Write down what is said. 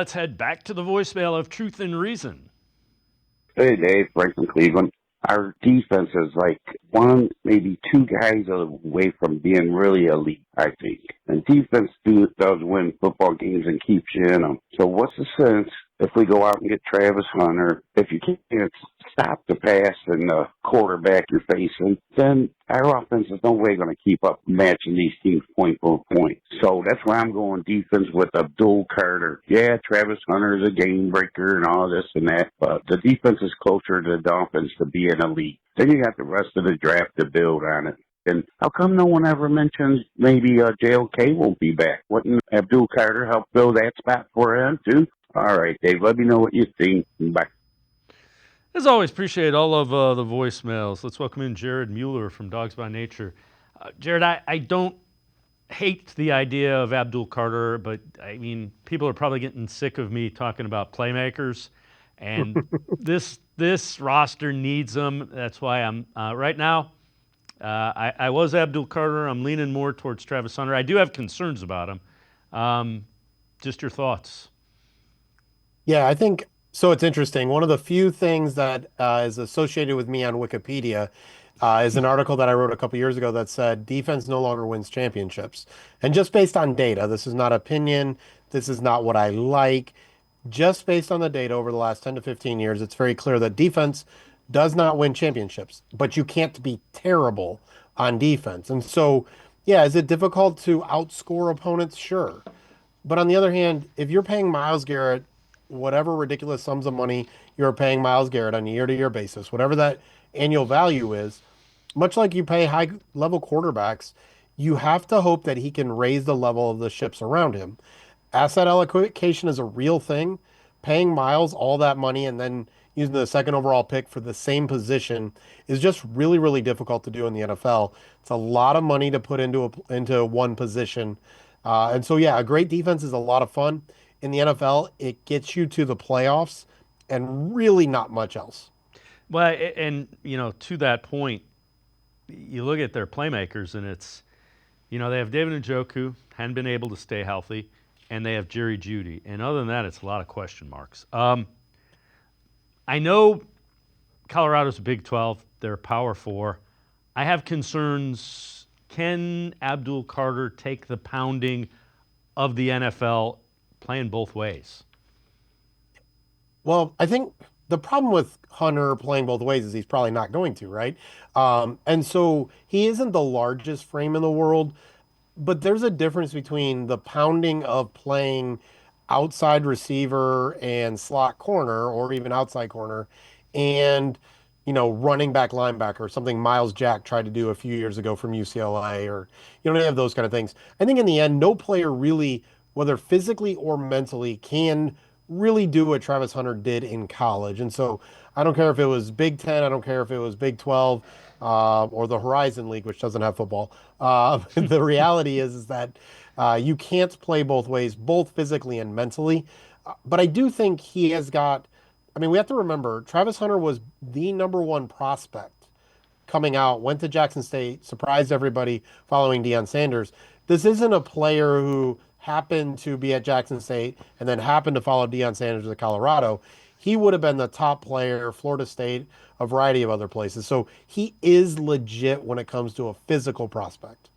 Let's head back to the voicemail of Truth and Reason. Hey, Dave, Frank from Cleveland. Our defense is like one, maybe two guys away from being really elite, I think. And defense does win football games and keeps you in them. So what's the sense if we go out and get Travis Hunter? If you can't stop the pass and the quarterback you're facing, then our offense is no way going to keep up matching these teams point for point. So that's why I'm going defense with Abdul Carter. Yeah, Travis Hunter is a game breaker and all this and that, but the defense is closer to the offense to be an elite. Then you got the rest of the draft to build on it. And how come no one ever mentions maybe JLK won't be back? Wouldn't Abdul Carter help fill that spot for him too? All right, Dave, let me know what you think. Bye. As always, appreciate all of the voicemails. Let's welcome in Jared Mueller from Dogs by Nature. Jared, I don't hate the idea of Abdul Carter, but I mean, people are probably getting sick of me talking about playmakers, and this roster needs them. That's why I'm right now. I was Abdul Carter. I'm leaning more towards Travis Hunter. I do have concerns about him. Just your thoughts. Yeah, I think so. It's interesting. One of the few things that is associated with me on Wikipedia is an article that I wrote a couple years ago that said defense no longer wins championships. And just based on data, this is not opinion. This is not what I like. Just based on the data over the last 10 to 15 years, it's very clear that defense does not win championships, but you can't be terrible on defense. And so, yeah, is it difficult to outscore opponents? Sure. But on the other hand, if you're paying Myles Garrett whatever ridiculous sums of money you're paying Myles Garrett on a year-to-year basis, whatever that annual value is, much like you pay high-level quarterbacks, you have to hope that he can raise the level of the ships around him. Asset allocation is a real thing. Paying Myles all that money and then using the second overall pick for the same position is just really, really difficult to do in the NFL. It's a lot of money to put into one position. And so, yeah, a great defense is a lot of fun. In the NFL, it gets you to the playoffs and really not much else. Well, and to that point, you look at their playmakers, and it's, they have David Njoku, hadn't been able to stay healthy, and they have Jerry Jeudy. And other than that, it's a lot of question marks. I know Colorado's Big 12, they're Power 4. I have concerns. Can Abdul Carter take the pounding of the NFL playing both ways? Well, I think the problem with Hunter playing both ways is he's probably not going to, right? And so he isn't the largest frame in the world, but there's a difference between the pounding of playing outside receiver and slot corner or even outside corner and running back linebacker, something Miles Jack tried to do a few years ago from UCLA or any of those kind of things. I think in the end, no player really, whether physically or mentally, can really do what Travis Hunter did in college. And so I don't care if it was Big Ten, I don't care if it was Big 12, or the Horizon League, which doesn't have football. The reality is that you can't play both ways, both physically and mentally. But I do think he has got, I mean, we have to remember Travis Hunter was the number one prospect coming out, went to Jackson State, surprised everybody following Deion Sanders. This isn't a player who happened to be at Jackson State and then happened to follow Deion Sanders to Colorado. He would have been the top player, Florida State, a variety of other places. So he is legit when it comes to a physical prospect.